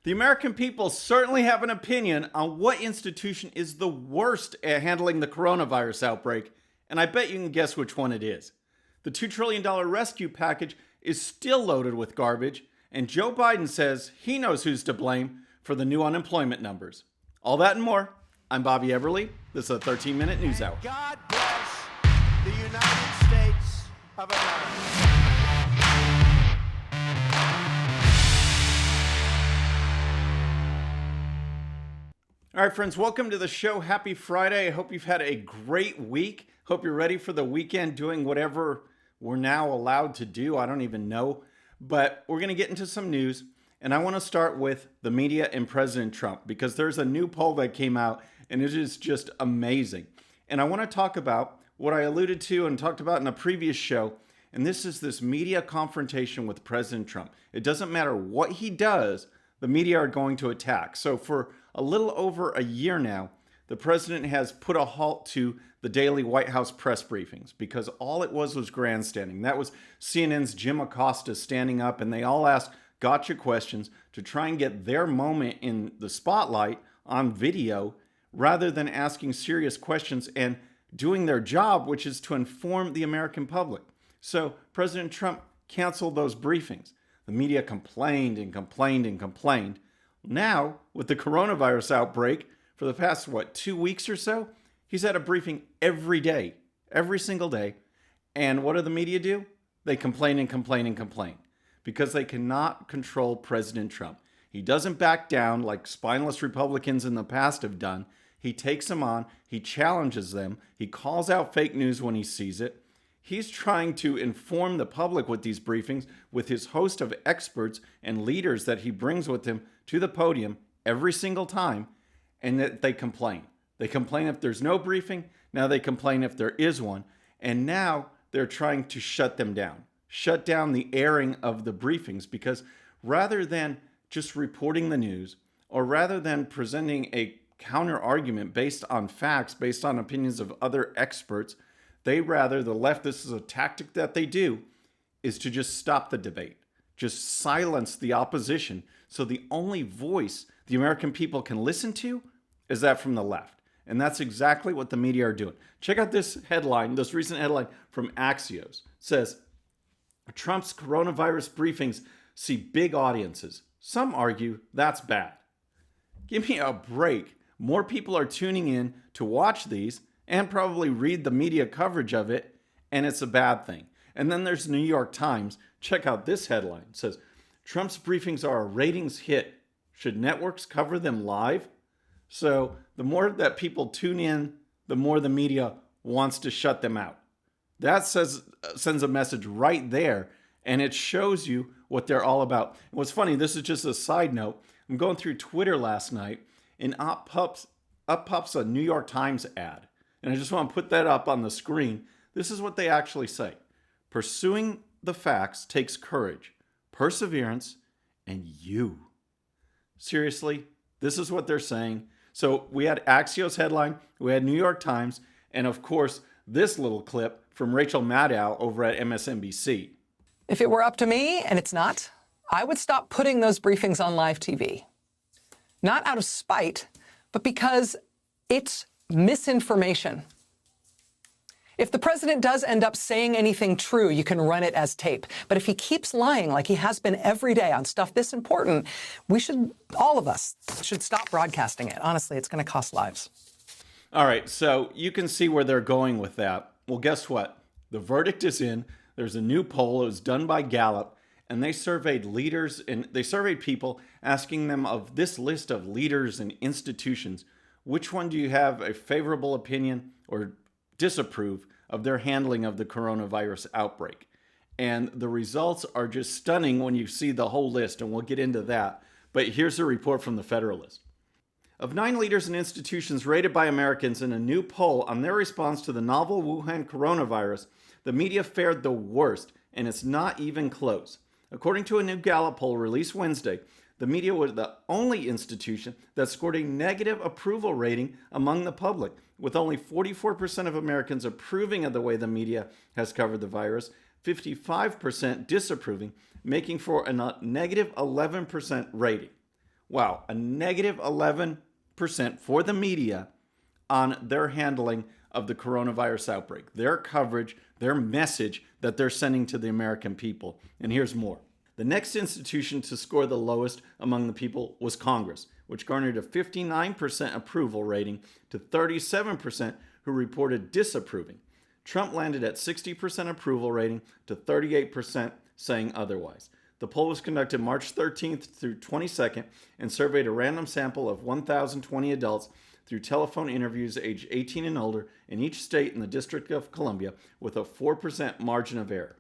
The American people certainly have an opinion on what institution is the worst at handling the coronavirus outbreak, and I bet you can guess which one it is. The $2 trillion rescue package is still loaded with garbage, and Joe Biden says he knows who's to blame for the new unemployment numbers. All that and more. I'm Bobby Everly. This is a 13-minute news hour. God bless the United States of America. All right, friends, welcome to the show. Happy Friday. I hope you've had a great week. Hope you're ready for the weekend doing whatever we're now allowed to do. I don't even know. But we're going to get into some news. And I want to start with the media and President Trump because there's a new poll that came out and it is just amazing. And I want to talk about what I alluded to and talked about in a previous show. And this is this media confrontation with President Trump. It doesn't matter what he does, the media are going to attack. So for a little over a year now, the president has put a halt to the daily White House press briefings because all it was grandstanding. That was CNN's Jim Acosta standing up and they all asked gotcha questions to try and get their moment in the spotlight on video rather than asking serious questions and doing their job, which is to inform the American public. So President Trump canceled those briefings. The media complained and complained and complained. Now, with the coronavirus outbreak, for the past, 2 weeks or so, he's had a briefing every day, every single day. And what do the media do? They complain and complain and complain because they cannot control President Trump. He doesn't back down like spineless Republicans in the past have done. He takes them on, he challenges them, he calls out fake news when he sees it. He's trying to inform the public with these briefings with his host of experts and leaders that he brings with him to the podium every single time, and that they complain. They complain if there's no briefing. Now they complain if there is one. And now they're trying to shut them down, shut down the airing of the briefings, because rather than just reporting the news or rather than presenting a counter argument based on facts, based on opinions of other experts, the left, this is a tactic that they do, is to just stop the debate, just silence the opposition. So the only voice the American people can listen to is that from the left. And that's exactly what the media are doing. Check out this headline, this recent headline from Axios. It says, Trump's coronavirus briefings see big audiences. Some argue that's bad. Give me a break. More people are tuning in to watch these and probably read the media coverage of it, and it's a bad thing. And then there's the New York Times. Check out this headline. It says, Trump's briefings are a ratings hit. Should networks cover them live? So the more that people tune in, the more the media wants to shut them out. That sends a message right there, and it shows you what they're all about. And what's funny, this is just a side note. I'm going through Twitter last night, and up pops a New York Times ad. And I just want to put that up on the screen. This is what they actually say. Pursuing the facts takes courage, perseverance, and you. Seriously, this is what they're saying. So we had Axios headline, we had New York Times, and of course, this little clip from Rachel Maddow over at MSNBC. If it were up to me, and it's not, I would stop putting those briefings on live TV. Not out of spite, but because it's misinformation. If the president does end up saying anything true, you can run it as tape. But if he keeps lying like he has been every day on stuff this important, all of us should stop broadcasting it. Honestly, it's going to cost lives. All right, so you can see where they're going with that. Well, guess what? The verdict is in. There's a new poll. It was done by Gallup, and they surveyed leaders and they surveyed people, asking them of this list of leaders and institutions, which one do you have a favorable opinion or disapprove of their handling of the coronavirus outbreak? And the results are just stunning when you see the whole list, and we'll get into that. But here's a report from the Federalist. Of 9 leaders and institutions rated by Americans in a new poll on their response to the novel Wuhan coronavirus, the media fared the worst, and it's not even close. According to a new Gallup poll released Wednesday, the media was the only institution that scored a negative approval rating among the public, with only 44% of Americans approving of the way the media has covered the virus, 55% disapproving, making for a negative 11% rating. Wow, a negative 11% for the media on their handling of the coronavirus outbreak, their coverage, their message that they're sending to the American people. And here's more. The next institution to score the lowest among the people was Congress, which garnered a 59% approval rating to 37% who reported disapproving. Trump landed at 60% approval rating to 38% saying otherwise. The poll was conducted March 13th through 22nd and surveyed a random sample of 1,020 adults through telephone interviews aged 18 and older in each state in the District of Columbia with a 4% margin of error.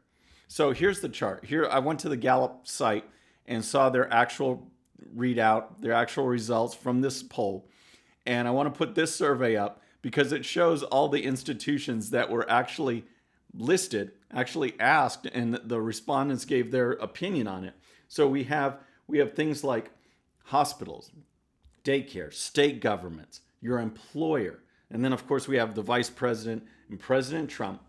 So here's the chart. Here I went to the Gallup site and saw their actual readout, their actual results from this poll. And I want to put this survey up because it shows all the institutions that were actually listed, actually asked, and the respondents gave their opinion on it. So we have things like hospitals, daycare, state governments, your employer, and then of course we have the vice president and President Trump.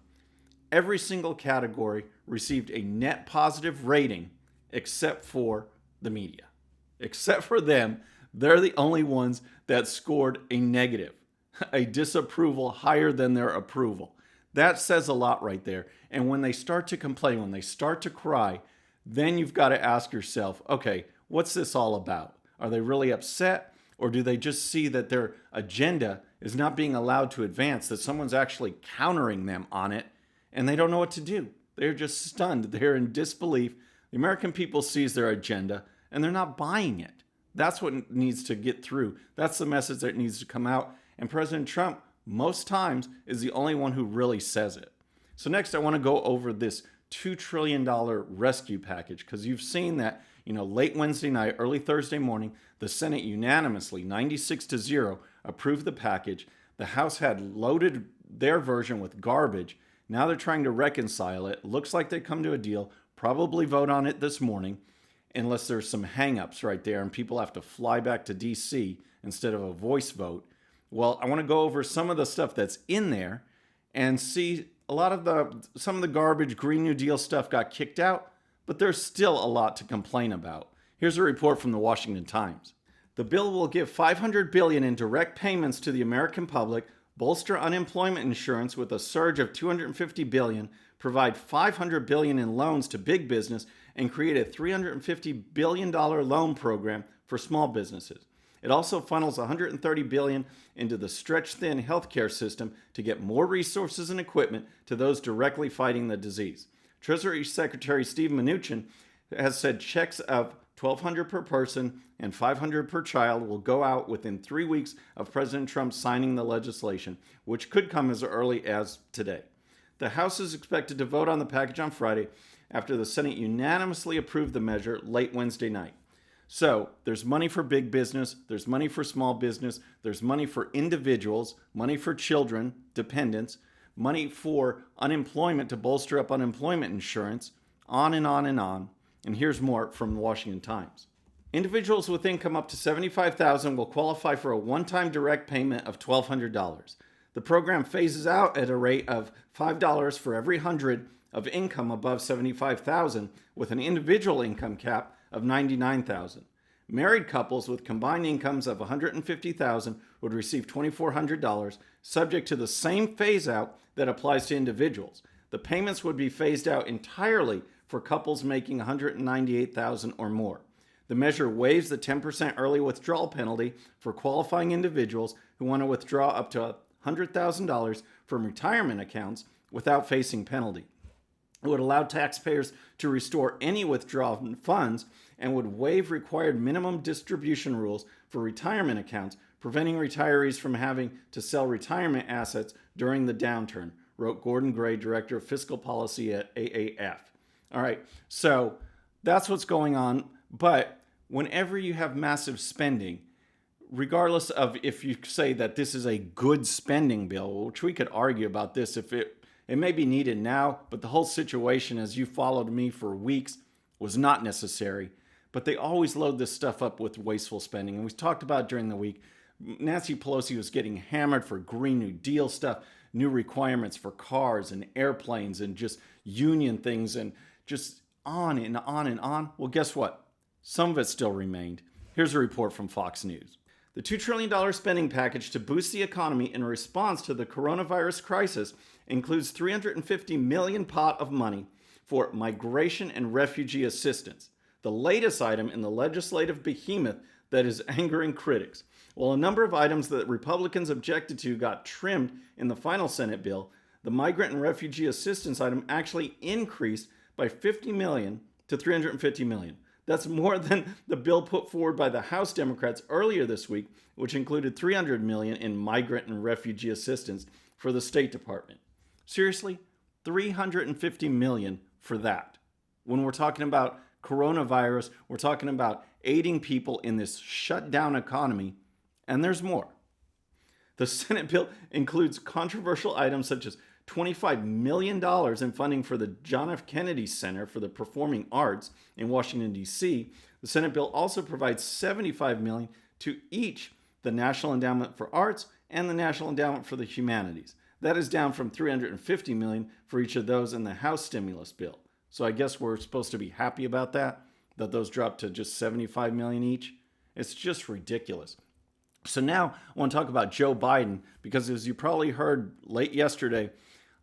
Every single category received a net positive rating except for the media. Except for them, they're the only ones that scored a negative, a disapproval higher than their approval. That says a lot right there. And when they start to complain, when they start to cry, then you've got to ask yourself, okay, what's this all about? Are they really upset? Or do they just see that their agenda is not being allowed to advance, that someone's actually countering them on it, and they don't know what to do? They're just stunned. They're in disbelief. The American people sees their agenda, and they're not buying it. That's what needs to get through. That's the message that needs to come out. And President Trump, most times, is the only one who really says it. So next, I want to go over this $2 trillion rescue package, because you've seen that, late Wednesday night, early Thursday morning, the Senate unanimously, 96-0, approved the package. The House had loaded their version with garbage. Now they're trying to reconcile it. Looks like they come to a deal. Probably vote on it this morning, unless there's some hangups right there and people have to fly back to D.C. instead of a voice vote. Well, I want to go over some of the stuff that's in there and see some of the garbage Green New Deal stuff got kicked out, but there's still a lot to complain about. Here's a report from the Washington Times. The bill will give $500 billion in direct payments to the American public, bolster unemployment insurance with a surge of $250 billion, provide $500 billion in loans to big business, and create a $350 billion loan program for small businesses. It also funnels $130 billion into the stretch-thin healthcare system to get more resources and equipment to those directly fighting the disease. Treasury Secretary Steve Mnuchin has said checks of $1,200 per person and $500 per child will go out within 3 weeks of President Trump signing the legislation, which could come as early as today. The House is expected to vote on the package on Friday after the Senate unanimously approved the measure late Wednesday night. So there's money for big business, there's money for small business, there's money for individuals, money for children, dependents, money for unemployment to bolster up unemployment insurance, on and on and on. And here's more from the Washington Times. Individuals with income up to $75,000 will qualify for a one-time direct payment of $1,200. The program phases out at a rate of $5 for every 100 of income above $75,000, with an individual income cap of $99,000. Married couples with combined incomes of $150,000 would receive $2,400, subject to the same phase-out that applies to individuals. The payments would be phased out entirely for couples making $198,000 or more. The measure waives the 10% early withdrawal penalty for qualifying individuals who want to withdraw up to $100,000 from retirement accounts without facing penalty. It would allow taxpayers to restore any withdrawn funds and would waive required minimum distribution rules for retirement accounts, preventing retirees from having to sell retirement assets during the downturn, wrote Gordon Gray, Director of Fiscal Policy at AAF. All right, so that's what's going on. But whenever you have massive spending, regardless of if you say that this is a good spending bill, which we could argue about this, if it may be needed now, but the whole situation, as you followed me for weeks, was not necessary. But they always load this stuff up with wasteful spending. And we talked about during the week, Nancy Pelosi was getting hammered for Green New Deal stuff, new requirements for cars and airplanes and just union things and just on and on and on. Well, guess what? Some of it still remained. Here's a report from Fox News. The $2 trillion spending package to boost the economy in response to the coronavirus crisis includes $350 million pot of money for migration and refugee assistance, the latest item in the legislative behemoth that is angering critics. While a number of items that Republicans objected to got trimmed in the final Senate bill, the migrant and refugee assistance item actually increased by $50 million to $350 million. That's more than the bill put forward by the House Democrats earlier this week, which included $300 million in migrant and refugee assistance for the State Department. Seriously, $350 million for that. When we're talking about coronavirus, we're talking about aiding people in this shut down economy, and there's more. The Senate bill includes controversial items such as $25 million in funding for the John F. Kennedy Center for the Performing Arts in Washington, D.C. The Senate bill also provides $75 million to each the National Endowment for Arts and the National Endowment for the Humanities. That is down from $350 million for each of those in the House stimulus bill. So I guess we're supposed to be happy about that those dropped to just $75 million each. It's just ridiculous. So now I want to talk about Joe Biden, because as you probably heard late yesterday,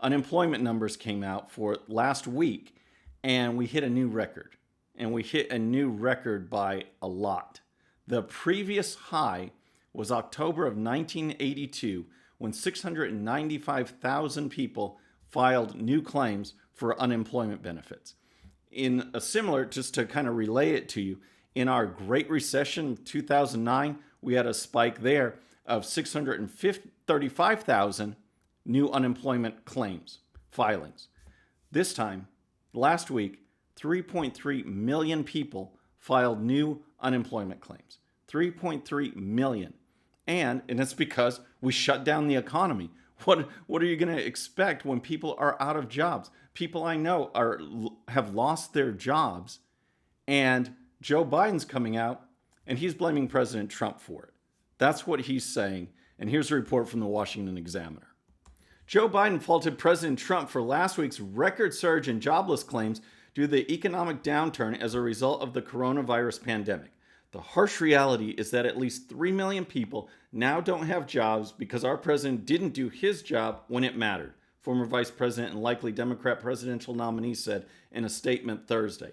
unemployment numbers came out for last week, and we hit a new record. And we hit a new record by a lot. The previous high was October of 1982, when 695,000 people filed new claims for unemployment benefits. In a similar, just to kind of relay it to you, in our Great Recession 2009, we had a spike there of 635,000 new unemployment claims, filings. This time, last week, 3.3 million people filed new unemployment claims. 3.3 million. And it's because we shut down the economy. What are you going to expect when people are out of jobs? People I know have lost their jobs, and Joe Biden's coming out and he's blaming President Trump for it. That's what he's saying. And here's a report from the Washington Examiner. Joe Biden faulted President Trump for last week's record surge in jobless claims due to the economic downturn as a result of the coronavirus pandemic. The harsh reality is that at least 3 million people now don't have jobs because our president didn't do his job when it mattered, former Vice President and likely Democrat presidential nominee said in a statement Thursday.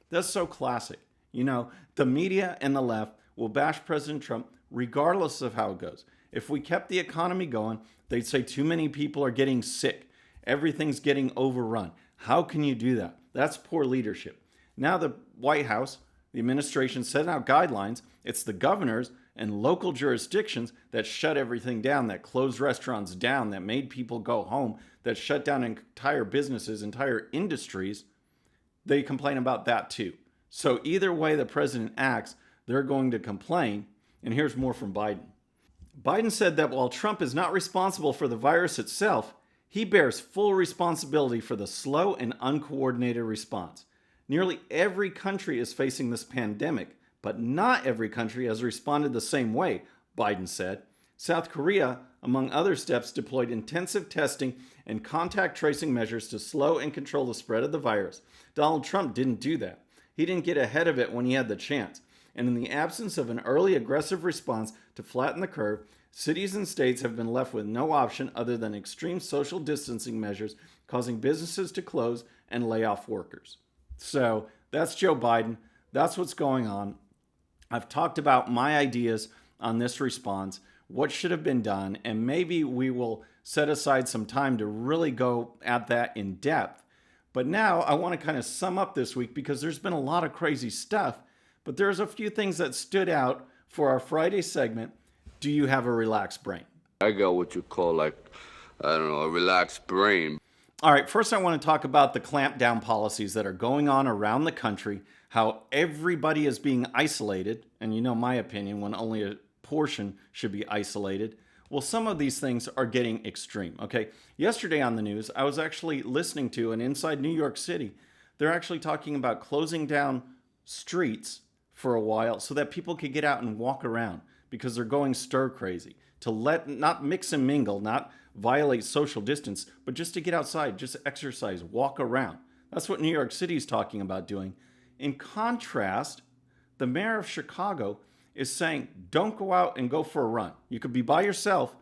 That's so classic. You know, the media and the left will bash President Trump regardless of how it goes. If we kept the economy going, they'd say too many people are getting sick. Everything's getting overrun. How can you do that? That's poor leadership. Now the White House, the administration set out guidelines. It's the governors and local jurisdictions that shut everything down, that closed restaurants down, that made people go home, that shut down entire businesses, entire industries. They complain about that too. So either way the president acts, they're going to complain. And here's more from Biden. Biden said that while Trump is not responsible for the virus itself, he bears full responsibility for the slow and uncoordinated response. Nearly every country is facing this pandemic, but not every country has responded the same way, Biden said. South Korea, among other steps, deployed intensive testing and contact tracing measures to slow and control the spread of the virus. Donald Trump didn't do that. He didn't get ahead of it when he had the chance. And in the absence of an early aggressive response to flatten the curve, cities and states have been left with no option other than extreme social distancing measures, causing businesses to close and lay off workers. So that's Joe Biden. That's what's going on. I've talked about my ideas on this response, what should have been done, and maybe we will set aside some time to really go at that in depth. But now I want to kind of sum up this week because there's been a lot of crazy stuff, but there's a few things that stood out for our Friday segment. Do you have a relaxed brain? I got what you call a relaxed brain. All right, first I want to talk about the clampdown policies that are going on around the country, how everybody is being isolated, and you know my opinion when only a portion should be isolated. Well, some of these things are getting extreme, okay? Yesterday on the news, I was actually listening to, and inside New York City, they're actually talking about closing down streets for a while so that people could get out and walk around because they're going stir crazy. To not mix and mingle, not violate social distance, but just to get outside, just exercise, walk around. That's what New York City is talking about doing. In contrast, the mayor of Chicago is saying, don't go out and go for a run. You could be by yourself,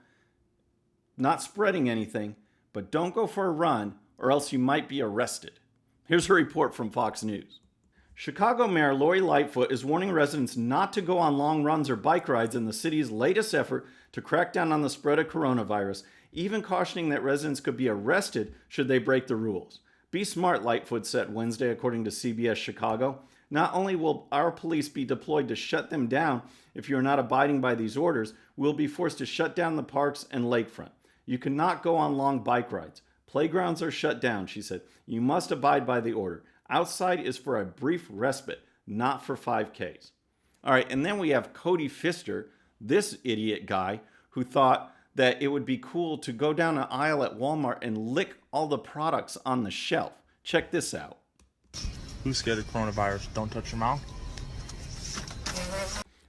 not spreading anything, but don't go for a run or else you might be arrested. Here's a report from Fox News. Chicago Mayor Lori Lightfoot is warning residents not to go on long runs or bike rides in the city's latest effort to crack down on the spread of coronavirus, even cautioning that residents could be arrested should they break the rules. Be smart, Lightfoot said Wednesday, according to CBS Chicago. Not only will our police be deployed to shut them down if you're not abiding by these orders, we'll be forced to shut down the parks and lakefront. You cannot go on long bike rides. Playgrounds are shut down, she said. You must abide by the order. Outside is for a brief respite, not for 5Ks. All right, and then we have Cody Pfister, this idiot guy who thought that it would be cool to go down an aisle at Walmart and lick all the products on the shelf. Check this out. Who's scared of coronavirus? Don't touch your mouth.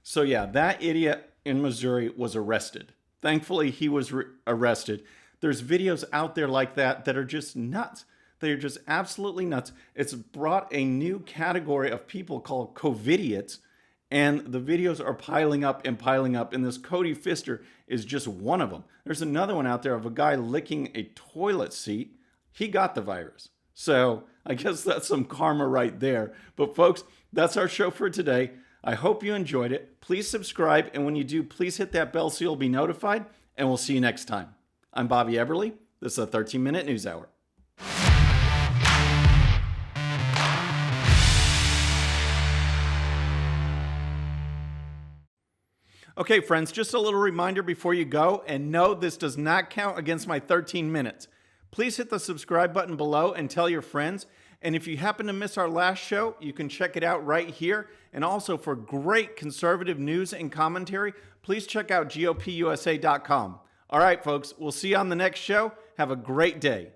So yeah, that idiot in Missouri was arrested. Thankfully, he was arrested. There's videos out there like that that are just nuts. They're just absolutely nuts. It's brought a new category of people called COVIDiots, and the videos are piling up, and this Cody Pfister is just one of them. There's another one out there of a guy licking a toilet seat. He got the virus. So I guess that's some karma right there. But folks, that's our show for today. I hope you enjoyed it. Please subscribe, and when you do, please hit that bell so you'll be notified, and we'll see you next time. I'm Bobby Eberly. This is a 13-minute news hour. Okay, friends, just a little reminder before you go, and no, this does not count against my 13 minutes. Please hit the subscribe button below and tell your friends. And if you happen to miss our last show, you can check it out right here. And also for great conservative news and commentary, please check out GOPUSA.com. All right, folks, we'll see you on the next show. Have a great day.